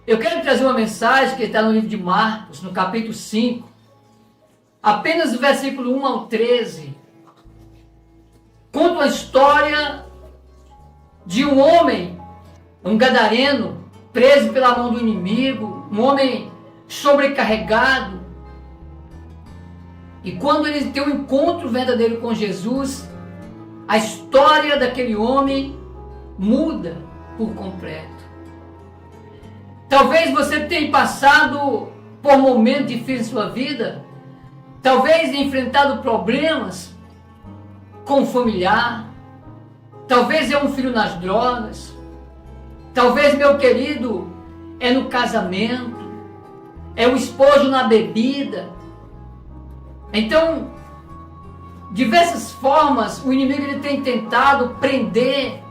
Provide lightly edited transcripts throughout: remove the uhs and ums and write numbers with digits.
Eu quero trazer uma mensagem que está no livro de Marcos, no capítulo 5, apenas do versículo 1 ao 13. Conta uma história de um homem, um gadareno, preso pela mão do inimigo, um homem sobrecarregado. E quando ele tem um encontro verdadeiro com Jesus, a história daquele homem muda por completo. Talvez você tenha passado por momentos difíceis em sua vida, talvez enfrentado problemas com um familiar, talvez é um filho nas drogas, talvez, meu querido, é no casamento, é o esposo na bebida. Então, diversas formas, o inimigo ele tem tentado prender,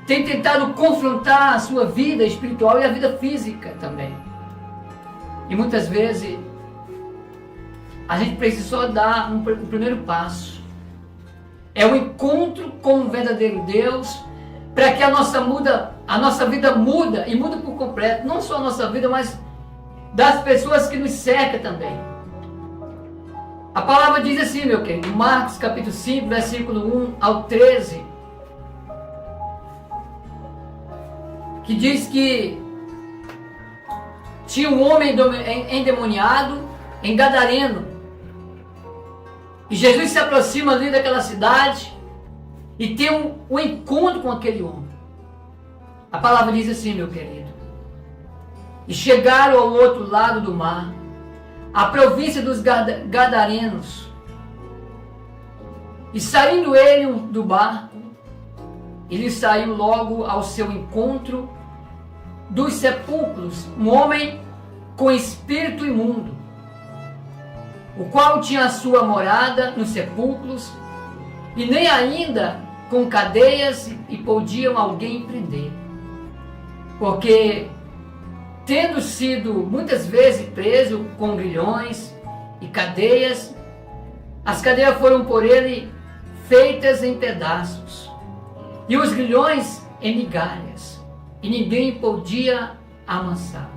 tem tentado confrontar a sua vida espiritual e a vida física também. E muitas vezes, a gente precisa só dar um primeiro passo. É o encontro com o verdadeiro Deus, para que a nossa vida muda e muda por completo. Não só a nossa vida, mas das pessoas que nos cercam também. A palavra diz assim, meu querido, Marcos capítulo 5, versículo 1 ao 13, que diz que tinha um homem endemoniado em Gadareno, e Jesus se aproxima ali daquela cidade e tem um encontro com aquele homem. A palavra diz assim, meu querido, e chegaram ao outro lado do mar, a província dos Gadarenos, e saindo ele do barco, ele saiu logo ao seu encontro dos sepulcros, um homem com espírito imundo, o qual tinha a sua morada nos sepulcros, e nem ainda com cadeias e podiam alguém prender, porque tendo sido muitas vezes preso com grilhões e cadeias, as cadeias foram por ele feitas em pedaços, e os grilhões em migalhas, e ninguém podia amansar.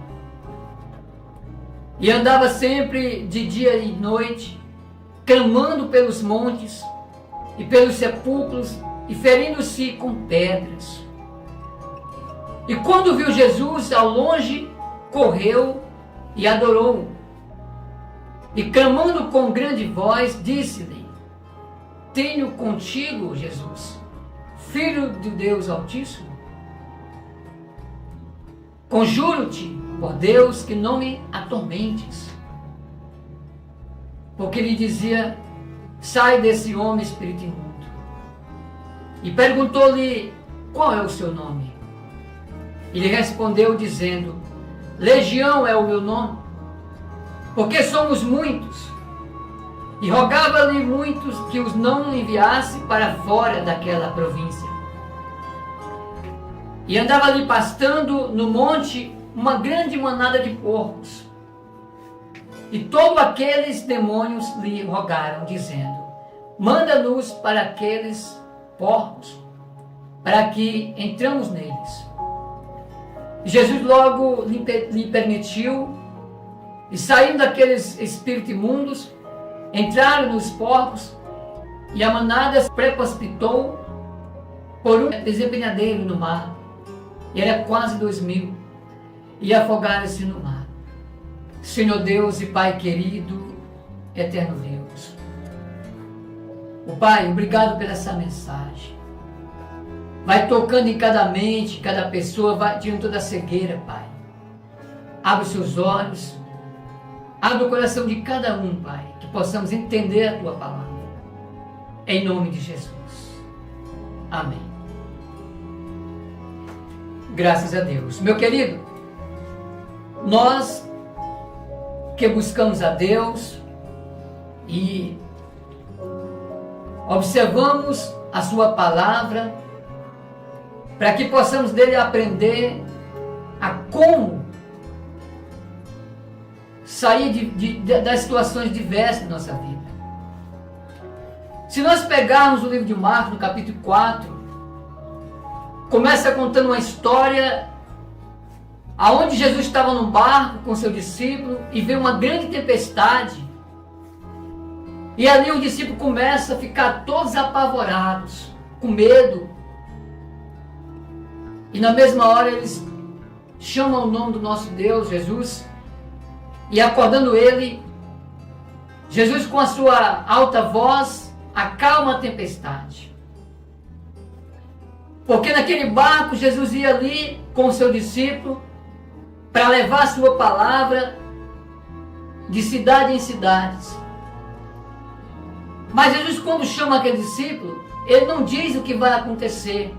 E andava sempre de dia e noite, clamando pelos montes e pelos sepulcros, e ferindo-se com pedras. E quando viu Jesus ao longe, correu e adorou-o. E clamando com grande voz, disse-lhe: Tenho contigo, Jesus, Filho de Deus Altíssimo? Conjuro-te, por Deus, que não me atormentes. Porque lhe dizia: Sai desse homem, espírito imundo. E perguntou-lhe: Qual é o seu nome? Ele respondeu dizendo: Legião é o meu nome, porque somos muitos. E rogava-lhe muitos que os não enviasse para fora daquela província. E andava ali pastando no monte uma grande manada de porcos. E todos aqueles demônios lhe rogaram, dizendo: Manda-nos para aqueles porcos, para que entramos neles. Jesus logo lhe permitiu, e saindo daqueles espíritos imundos, entraram nos porcos, e a manada se precipitou por um desempenhadeiro no mar, e era quase 2.000, e afogaram-se no mar. Senhor Deus e Pai querido, eterno Deus, o Pai, obrigado por essa mensagem. Vai tocando em cada mente, cada pessoa, vai tirando toda a cegueira, Pai. Abre os seus olhos, abre o coração de cada um, Pai, que possamos entender a Tua palavra. Em nome de Jesus. Amém. Graças a Deus. Meu querido, nós que buscamos a Deus e observamos a Sua palavra, para que possamos dele aprender a como sair das situações diversas da nossa vida. Se nós pegarmos o livro de Marcos, no capítulo 4, começa contando uma história aonde Jesus estava num barco com seu discípulo e veio uma grande tempestade. E ali os discípulos começam a ficar todos apavorados, com medo. E na mesma hora eles chamam o nome do nosso Deus, Jesus, e acordando ele, Jesus com a sua alta voz acalma a tempestade. Porque naquele barco Jesus ia ali com o seu discípulo para levar a sua palavra de cidade em cidades. Mas Jesus, quando chama aquele discípulo, ele não diz o que vai acontecer.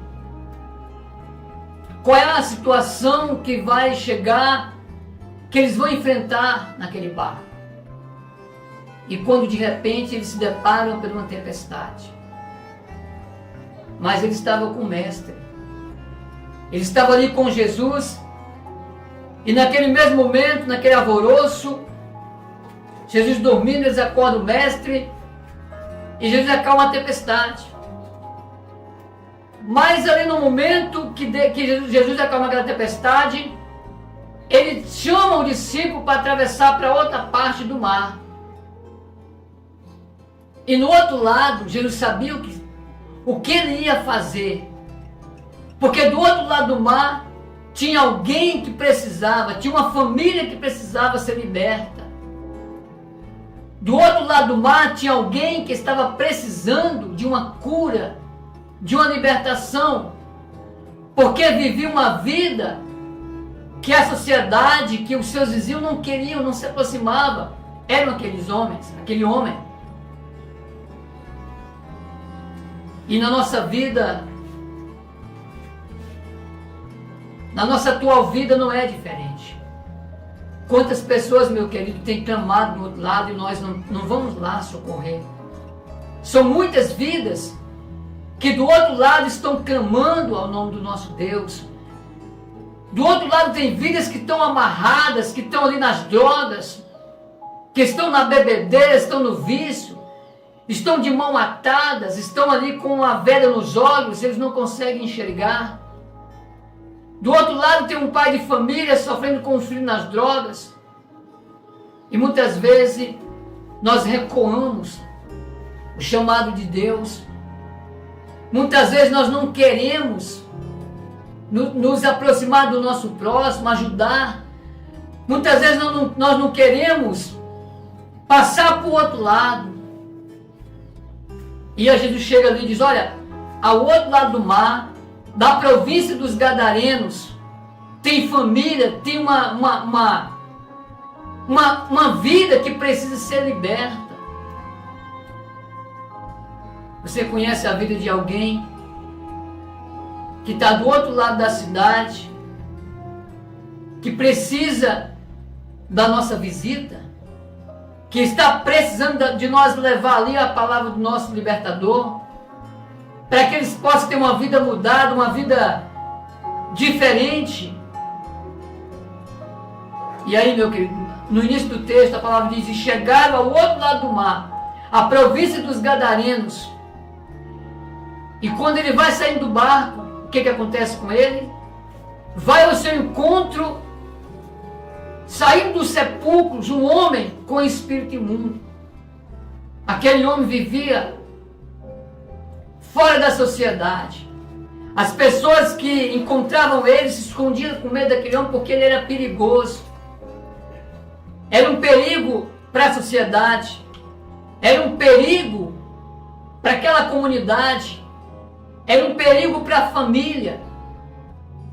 Qual é a situação que vai chegar, que eles vão enfrentar naquele barco. E quando de repente eles se deparam por uma tempestade. Mas ele estava com o mestre. Ele estava ali com Jesus. E naquele mesmo momento, naquele alvoroço, Jesus dormindo, eles acordam o mestre. E Jesus acalma a tempestade. Mas ali no momento que Jesus acalma aquela tempestade, ele chama o discípulo para atravessar para outra parte do mar. E no outro lado, Jesus sabia o que ele ia fazer. Porque do outro lado do mar, tinha alguém que precisava, tinha uma família que precisava ser liberta. Do outro lado do mar, tinha alguém que estava precisando de uma cura, de uma libertação, porque vivia uma vida que a sociedade, que os seus vizinhos não queriam, não se aproximavam. Eram aqueles homens, aquele homem. E na nossa vida, na nossa atual vida não é diferente. Quantas pessoas, meu querido, têm clamado do outro lado e nós não vamos lá socorrer. São muitas vidas que do outro lado estão clamando ao nome do nosso Deus. Do outro lado tem vidas que estão amarradas, que estão ali nas drogas, que estão na bebedeira, estão no vício, estão de mão atadas, estão ali com a vela nos olhos, eles não conseguem enxergar. Do outro lado tem um pai de família sofrendo com o filho nas drogas. E muitas vezes nós recuamos o chamado de Deus. Muitas vezes nós não queremos nos aproximar do nosso próximo, ajudar. Muitas vezes nós não queremos passar para o outro lado. E a Jesus chega ali e diz, olha, ao outro lado do mar, da província dos Gadarenos, tem família, tem uma vida que precisa ser liberta. Você conhece a vida de alguém que está do outro lado da cidade, que precisa da nossa visita, que está precisando de nós levar ali a palavra do nosso libertador, para que eles possam ter uma vida mudada, uma vida diferente. E aí, meu querido, no início do texto a palavra diz, e chegaram ao outro lado do mar, a província dos Gadarenos. E quando ele vai saindo do barco, o que acontece com ele? Vai ao seu encontro, saindo dos sepulcros, um homem com espírito imundo. Aquele homem vivia fora da sociedade. As pessoas que encontravam ele se escondiam com medo daquele homem porque ele era perigoso. Era um perigo para a sociedade. Era um perigo para aquela comunidade. Era um perigo para a família.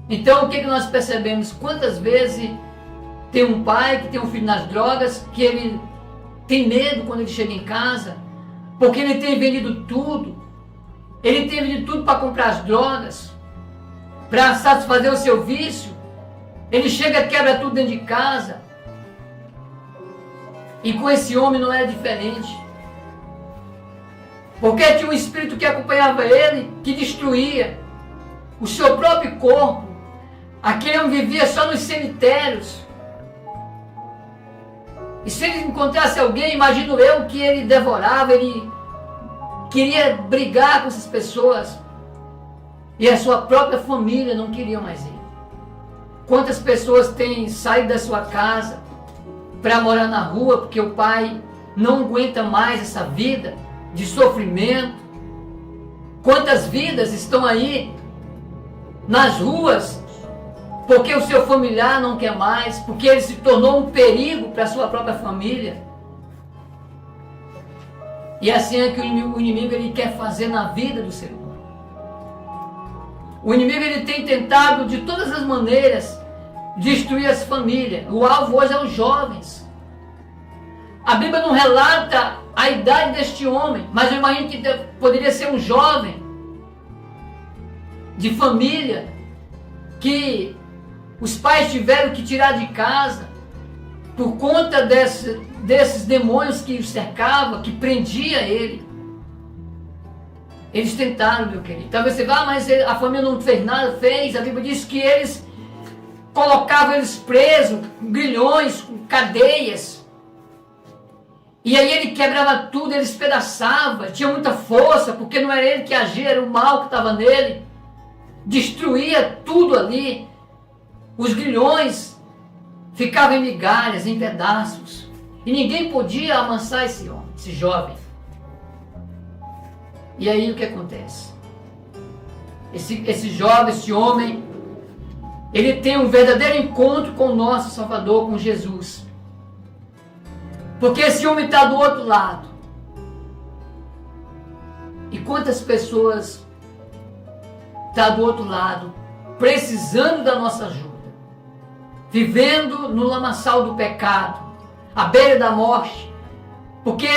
Então o que nós percebemos? Quantas vezes tem um pai que tem um filho nas drogas, que ele tem medo quando ele chega em casa, porque ele tem vendido tudo. Ele tem vendido tudo para comprar as drogas, para satisfazer o seu vício. Ele chega, quebra tudo dentro de casa. E com esse homem não é diferente. Porque tinha um espírito que acompanhava ele, que destruía o seu próprio corpo. Aquele homem vivia só nos cemitérios. E se ele encontrasse alguém, imagino eu que ele devorava, ele queria brigar com essas pessoas. E a sua própria família não queria mais ele. Quantas pessoas têm saído da sua casa para morar na rua porque o pai não aguenta mais essa vida de sofrimento? Quantas vidas estão aí nas ruas porque o seu familiar não quer mais, porque ele se tornou um perigo para a sua própria família? E assim é que o inimigo ele quer fazer na vida do ser humano. O inimigo ele tem tentado de todas as maneiras destruir as famílias. O alvo hoje é os jovens. A Bíblia não relata a idade deste homem, mas eu imagino que poderia ser um jovem de família que os pais tiveram que tirar de casa por conta desses demônios que o cercavam, que prendia ele. Eles tentaram, meu querido. Talvez você vá, mas a família não fez nada, fez. A Bíblia diz que eles colocavam eles presos, com grilhões, com cadeias. E aí ele quebrava tudo, ele despedaçava, tinha muita força, porque não era ele que agia, era o mal que estava nele. Destruía tudo ali. Os grilhões ficavam em migalhas, em pedaços. E ninguém podia amansar esse homem, esse jovem. E aí o que acontece? Esse jovem, esse homem, ele tem um verdadeiro encontro com o nosso Salvador, com Jesus. Porque esse homem está do outro lado. E quantas pessoas estão do outro lado, precisando da nossa ajuda, vivendo no lamaçal do pecado, à beira da morte, porque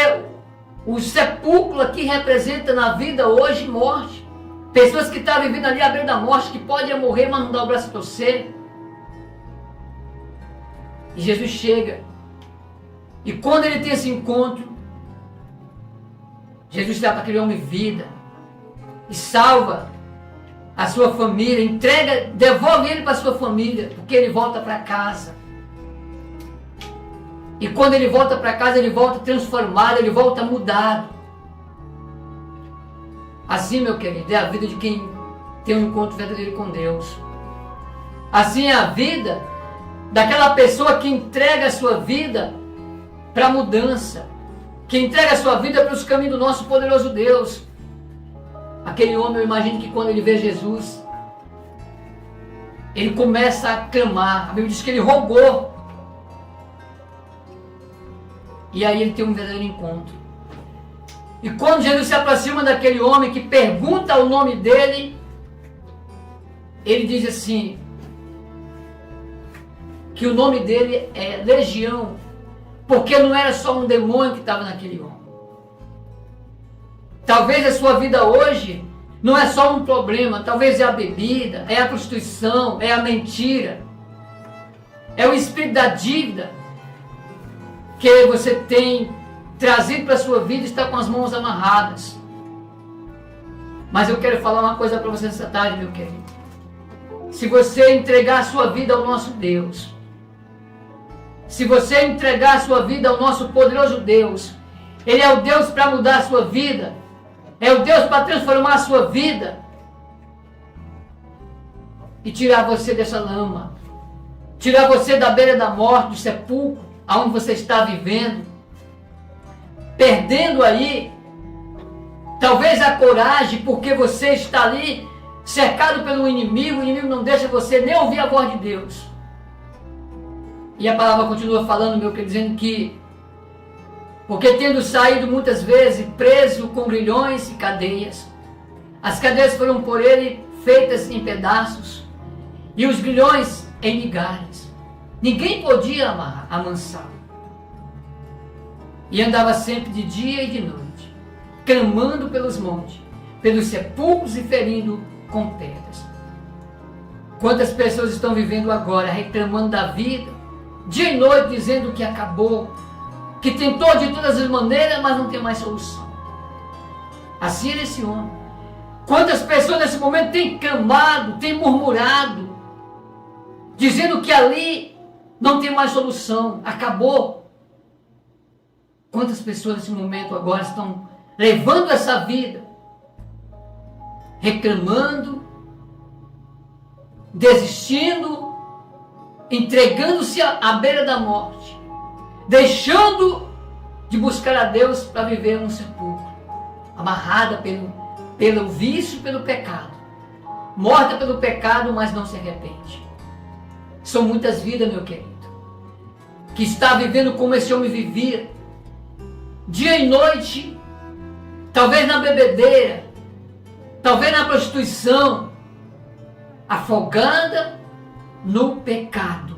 o sepulcro aqui representa na vida hoje morte. Pessoas que estão vivendo ali à beira da morte, que podem morrer, mas não dá o braço a torcer. E Jesus chega. E quando ele tem esse encontro, Jesus dá para aquele homem vida. E salva a sua família, entrega, devolve ele para a sua família, porque ele volta para casa. E quando ele volta para casa, ele volta transformado, ele volta mudado. Assim, meu querido, é a vida de quem tem um encontro verdadeiro com Deus. Assim é a vida daquela pessoa que entrega a sua vida para a mudança, que entrega a sua vida para os caminhos do nosso poderoso Deus. Aquele homem, eu imagino que quando ele vê Jesus, ele começa a clamar. A Bíblia diz que ele rogou. E aí ele tem um verdadeiro encontro. E quando Jesus se aproxima daquele homem que pergunta o nome dele, ele diz assim, que o nome dele é Legião, porque não era só um demônio que estava naquele homem. Talvez a sua vida hoje não é só um problema, talvez é a bebida, é a prostituição, é a mentira, é o espírito da dívida que você tem trazido para a sua vida e está com as mãos amarradas. Mas eu quero falar uma coisa para você nessa tarde, meu querido. Se você entregar a sua vida ao nosso Deus, se você entregar a sua vida ao nosso poderoso Deus, Ele é o Deus para mudar a sua vida, é o Deus para transformar a sua vida e tirar você dessa lama, tirar você da beira da morte, do sepulcro, aonde você está vivendo, perdendo aí, talvez a coragem, porque você está ali cercado pelo inimigo, o inimigo não deixa você nem ouvir a voz de Deus. E a palavra continua falando, meu querido, dizendo que, porque tendo saído muitas vezes preso com grilhões e cadeias, as cadeias foram por ele feitas em pedaços, e os grilhões em migalhas. Ninguém podia amansá-lo. E andava sempre de dia e de noite, clamando pelos montes, pelos sepulcros e ferindo com pedras. Quantas pessoas estão vivendo agora reclamando da vida, dia e noite dizendo que acabou, que tentou de todas as maneiras, mas não tem mais solução. Assim era esse homem. Quantas pessoas nesse momento têm clamado, têm murmurado, dizendo que ali não tem mais solução, acabou. Quantas pessoas nesse momento agora estão levando essa vida, reclamando, desistindo, entregando-se à beira da morte, deixando de buscar a Deus para viver um sepulcro, amarrada pelo vício, pelo pecado, morta pelo pecado, mas não se arrepende. São muitas vidas, meu querido, que está vivendo como esse homem vivia, dia e noite, talvez na bebedeira, talvez na prostituição, afogada no pecado.